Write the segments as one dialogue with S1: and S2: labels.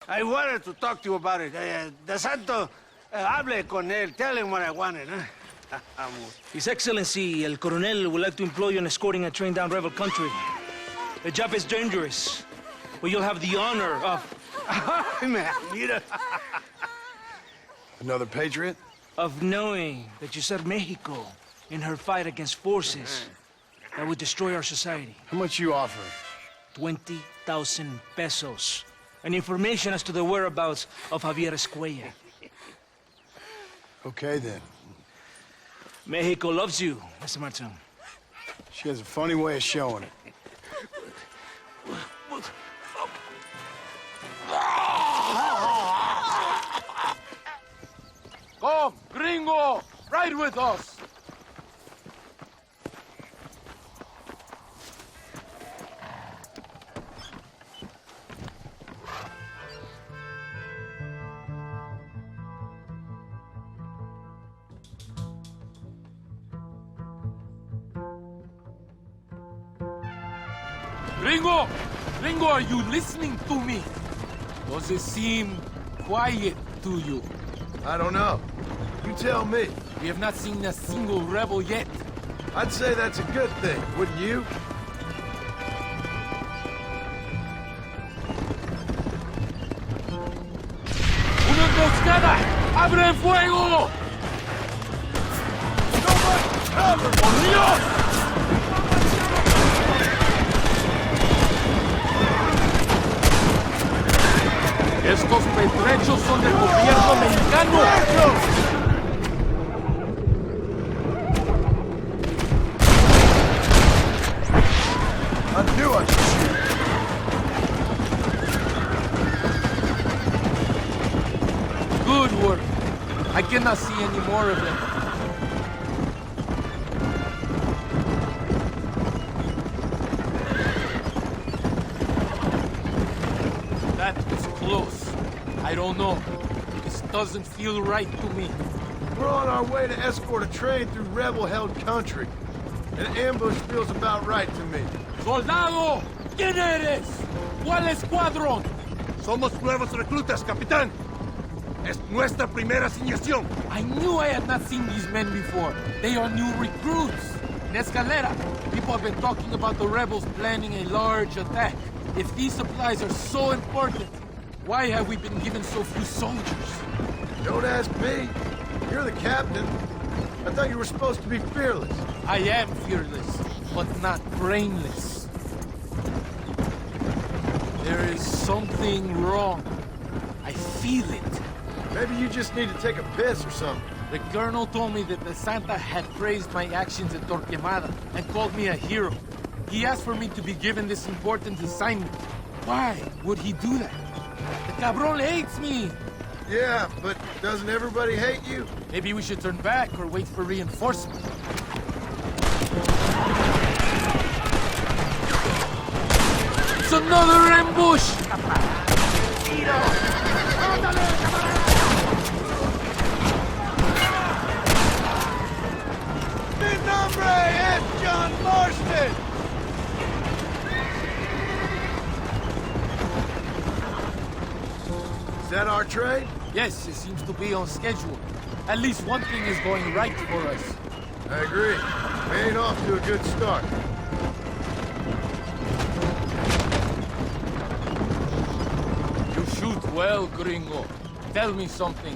S1: I wanted to talk to you about it. De Santo, hable con él. Tell him what I wanted, huh?
S2: His Excellency, El Coronel, would like to employ you in escorting a train down rebel country. The job is dangerous, but you'll have the honor of...
S1: Man, mira.
S3: Another patriot?
S2: of knowing that you served Mexico in her fight against forces that would destroy our society.
S3: How much you offering?
S2: 20,000 pesos. And information as to the whereabouts of Javier Escuella.
S3: Okay, then.
S2: Mexico loves you, Mr. Martin.
S3: She has a funny way of showing it.
S4: Come, gringo! Ride with us! Gringo! Gringo, are you listening to me? Does it seem quiet to you?
S3: I don't know. You tell me.
S4: We have not seen a single rebel yet.
S3: I'd say that's a good thing, wouldn't you?
S4: ¡Una emboscada! ¡Abren fuego! ¡Por Dios! Estos pertrechos son del gobierno mexicano.
S3: I knew I should shoot.
S4: Good work. I cannot see any more of them. That was close. I don't know. This doesn't feel right to me.
S3: We're on our way to escort a train through rebel-held country. An ambush feels about right to me.
S4: ¡Soldado! ¿Quién eres? ¿Cuál escuadrón?
S5: Somos nuevos reclutas, capitán. Es nuestra primera asignación.
S4: I knew I had not seen these men before. They are new recruits. In Escalera, people have been talking about the rebels planning a large attack. If these supplies are so important, why have we been given so few soldiers?
S3: Don't ask me. You're the captain. I thought you were supposed to be fearless.
S4: I am fearless, but not brainless. There is something wrong. I feel it.
S3: Maybe you just need to take a piss or something.
S4: The colonel told me that the Santa had praised my actions at Torquemada and called me a hero. He asked for me to be given this important assignment. Why would he do that? The cabron hates me.
S3: Yeah, but doesn't everybody hate you?
S4: Maybe we should turn back or wait for reinforcements. It's another ambush!
S1: Mi nombre es John Marston!
S3: Is that our train?
S4: Yes, it seems to be on schedule. At least one thing is going right for us.
S3: I agree. We ain't off to a good start.
S4: You shoot well, gringo. Tell me something.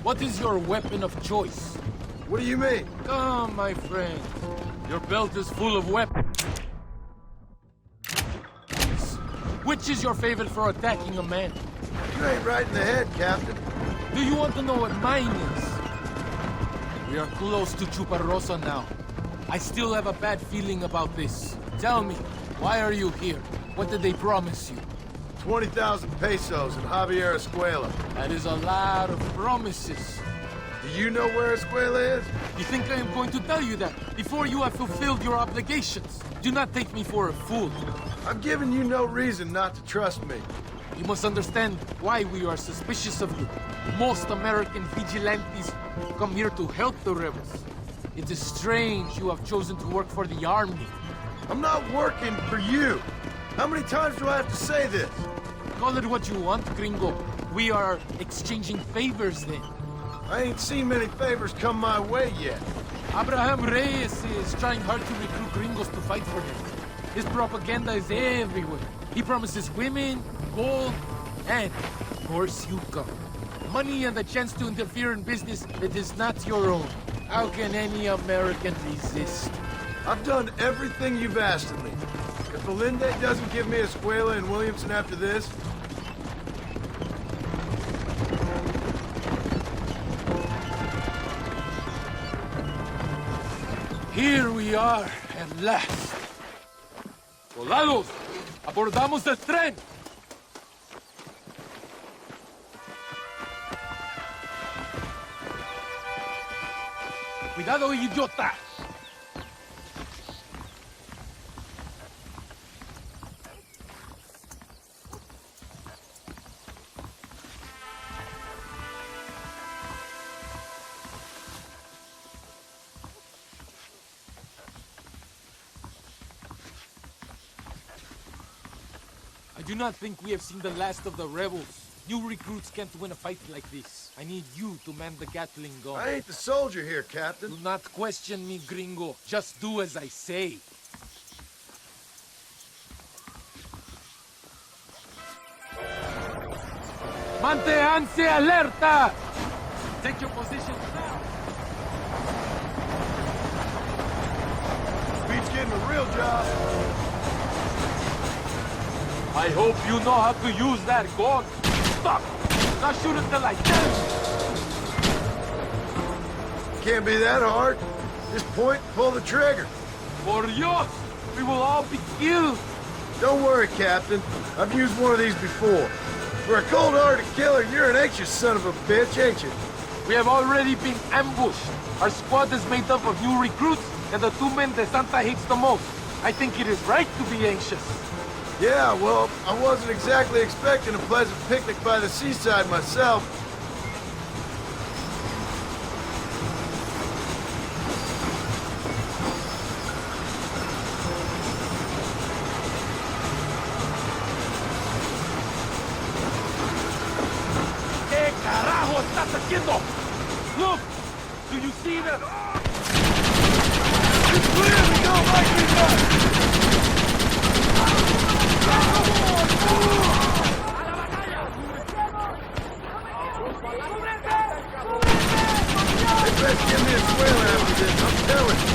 S4: What is your weapon of choice?
S3: What do you mean?
S4: Come, my friend. Your belt is full of weapons. Which is your favorite for attacking a man?
S3: You ain't right in the head, Captain.
S4: Do you want to know what mine is? We are close to Chuparrosa now. I still have a bad feeling about this. Tell me, why are you here? What did they promise you?
S3: 20,000 pesos in Javier Escuela.
S4: That is a lot of promises.
S3: Do you know where Escuela is?
S4: You think I am going to tell you that before you have fulfilled your obligations? Do not take me for a fool.
S3: I'm giving you no reason not to trust me.
S4: You must understand why we are suspicious of you. Most American vigilantes come here to help the rebels. It is strange you have chosen to work for the army.
S3: I'm not working for you. How many times do I have to say this?
S4: Call it what you want, gringo. We are exchanging favors then.
S3: I ain't seen many favors come my way yet.
S4: Abraham Reyes is trying hard to recruit gringos to fight for him. His propaganda is everywhere. He promises women, gold, and, of course, you come. Money and the chance to interfere in business that is not your own. How can any American resist?
S3: I've done everything you've asked of me. If Belinde doesn't give me Escuela and Williamson after this,
S4: here we are, at last. Soldados, abordamos el tren. Cuidado, idiota. I do not think we have seen the last of the rebels. New recruits can't win a fight like this. I need you to man the Gatling gun.
S3: I ain't the soldier here, Captain.
S4: Do not question me, gringo. Just do as I say. Manténganse alerta! Take your position now.
S3: Beats getting a real job.
S4: I hope you know how to use that gun. Stop! Now shoot until I tell you.
S3: Can't be that hard. Just point, pull the trigger.
S4: Por Dios! We will all be killed!
S3: Don't worry, Captain. I've used one of these before. For a cold-hearted killer, you're an anxious son of a bitch, ain't you?
S4: We have already been ambushed. Our squad is made up of new recruits and the two men that Santa hates the most. I think it is right to be anxious.
S3: Yeah, well, I wasn't exactly expecting a pleasant picnic by the seaside myself.
S4: ¿Qué carajo estás haciendo? Look! Do you see that? It's clear we don't like these guys!
S3: They best give me a swell after this, I'm telling you.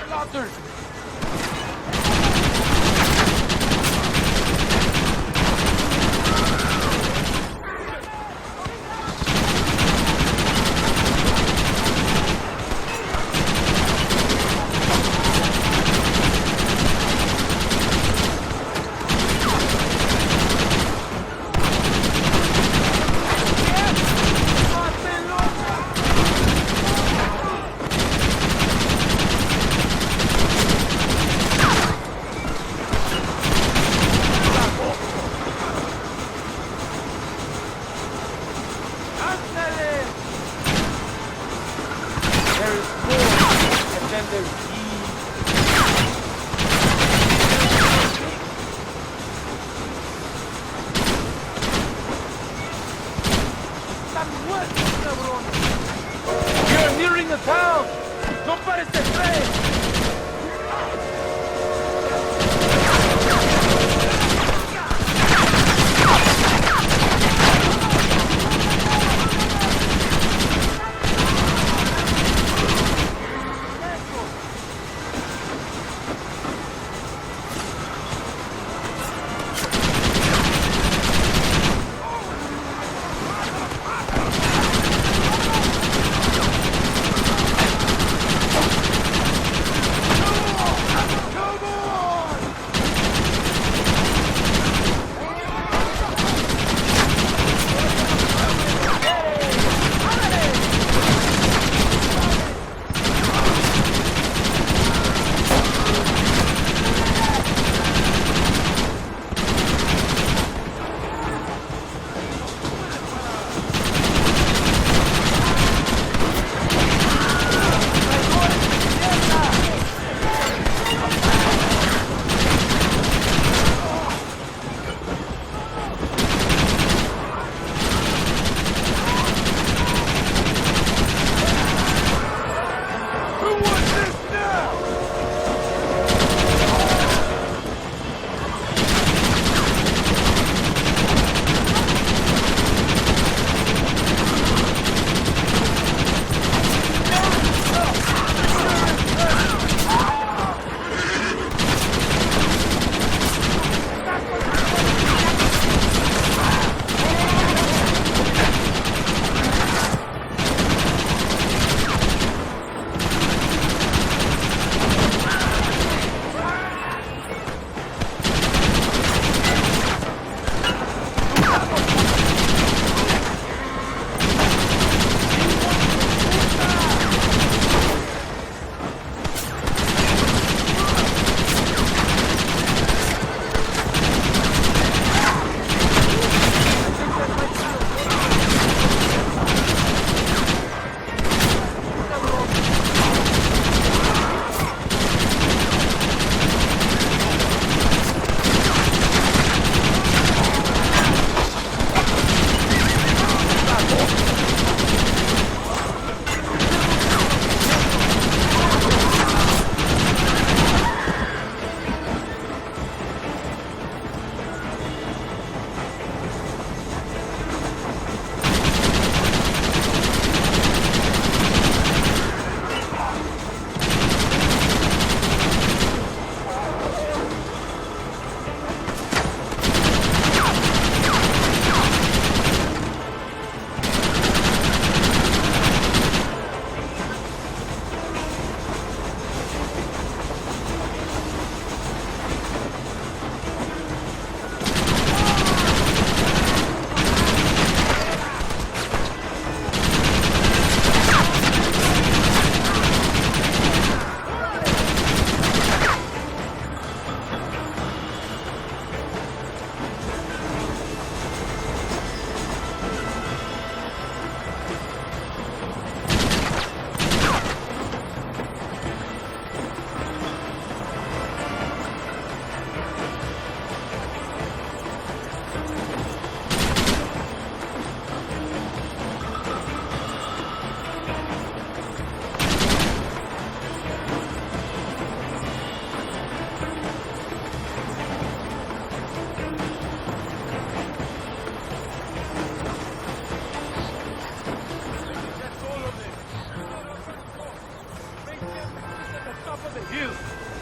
S4: Slaughtered! You're nearing the town! ¡No pares de tren!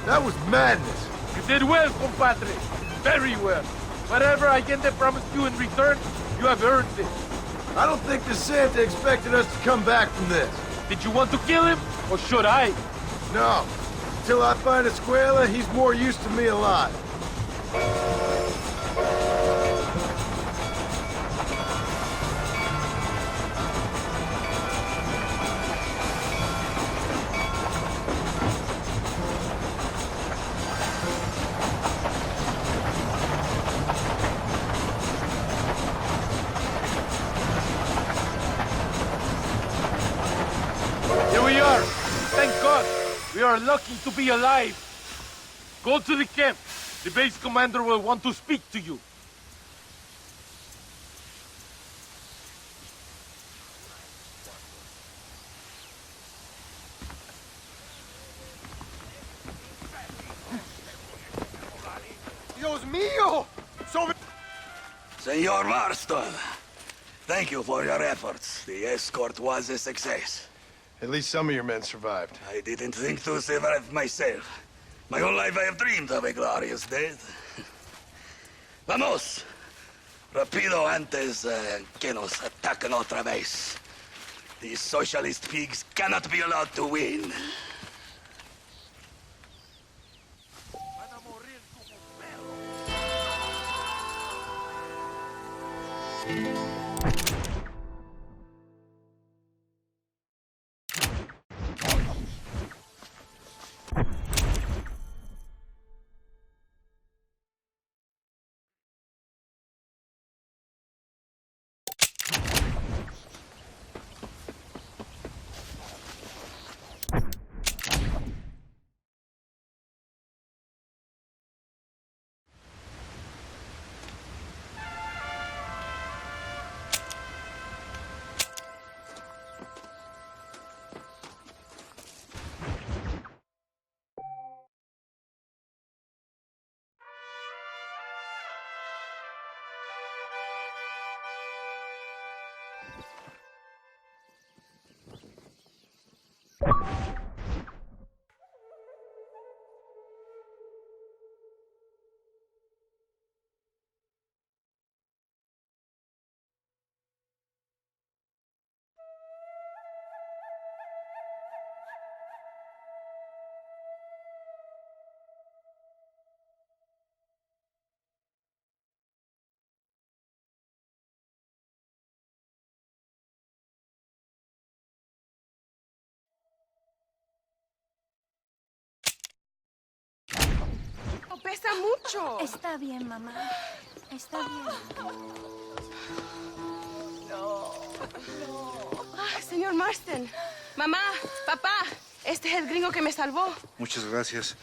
S3: That was madness.
S4: You did well, compadre. Very well. Whatever Allende promised you in return, you have earned it.
S3: I don't think the Santa expected us to come back from this.
S4: Did you want to kill him, or should I?
S3: No. Until I find Escuela, he's more used to me alive.
S4: Here we are. Thank God. We are lucky to be alive. Go to the camp. The base commander will want to speak to you.
S3: Dios mío!
S6: Senor Marston, thank you for your efforts. The escort was a success.
S3: At least some of your men survived.
S6: I didn't think to survive myself. My whole life I have dreamed of a glorious death. Vamos! Rapido antes que nos ataquen otra vez. These socialist pigs cannot be allowed to win.
S7: Pesa mucho.
S8: Está bien, mamá. Está bien.
S7: Señor Marston. Mamá, papá, este es el gringo que me salvó.
S1: Muchas gracias.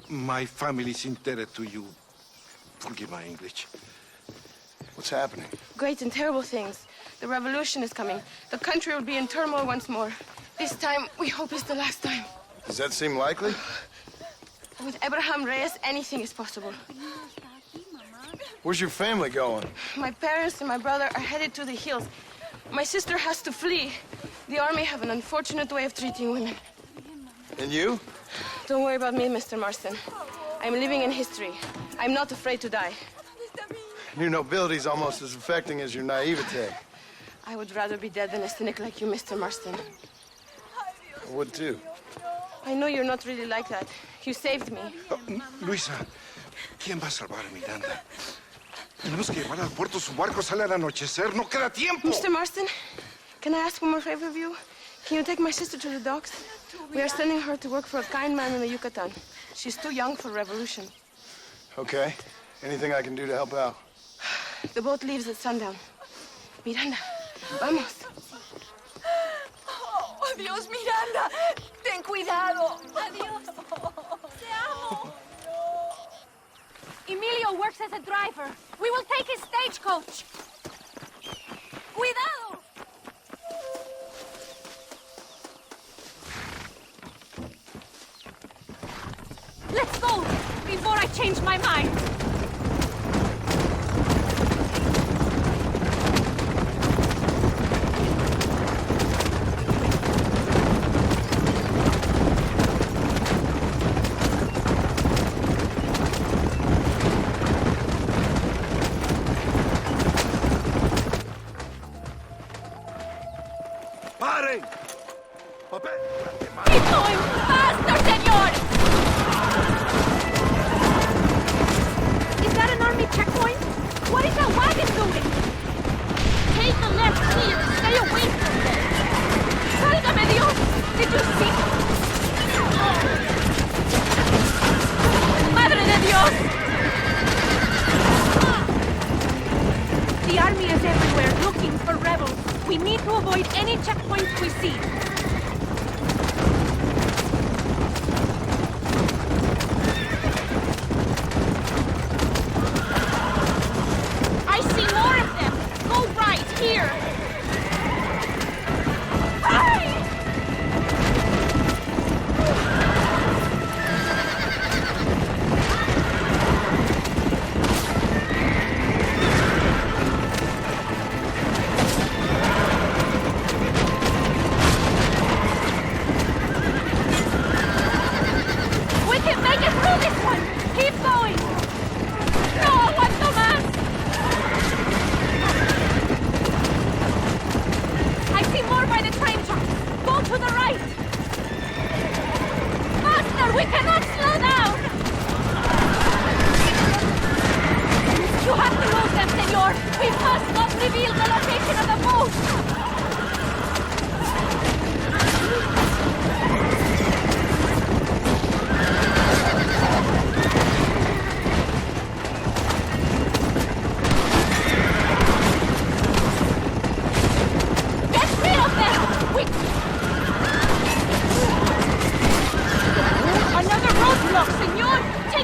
S1: My family's indebted to you. Forgive my English.
S3: What's happening?
S7: Great and terrible things. The revolution is coming. The country will be in turmoil once more. This time, we hope it's the last time.
S3: Does that seem likely?
S7: With Abraham Reyes, anything is possible.
S3: Where's your family going?
S7: My parents and my brother are headed to the hills. My sister has to flee. The army have an unfortunate way of treating women.
S3: And you?
S7: Don't worry about me, Mr. Marston. I'm living in history. I'm not afraid to die.
S3: Your nobility's almost as affecting as your naivete.
S7: I would rather be dead than a cynic like you, Mr. Marston.
S3: I would too.
S7: I know you're not really like that. You saved me.
S1: Luisa, ¿quién va a salvar a Miranda? Tenemos que llevar al puerto. Su barco sale al anochecer. No queda tiempo.
S7: Mr. Marston, can I ask one more favor of you? Can you take my sister to the docks? We are sending her to work for a kind man in the Yucatan. She's too young for revolution.
S3: Okay. Anything I can do to help out?
S7: The boat leaves at sundown. Miranda, vamos.
S8: Oh, Dios, Miranda. Ten cuidado. Adiós. Te amo. Emilio works as a driver. We will take his stagecoach. Cuidado. Let's go before I change my mind. Keep going! Faster, senor! Is that an army checkpoint? What is that wagon doing? Take the left here. Stay away from them. Válgame Dios! Did you see? Madre de Dios! The army is everywhere looking for rebels. We need to avoid any checkpoints we see.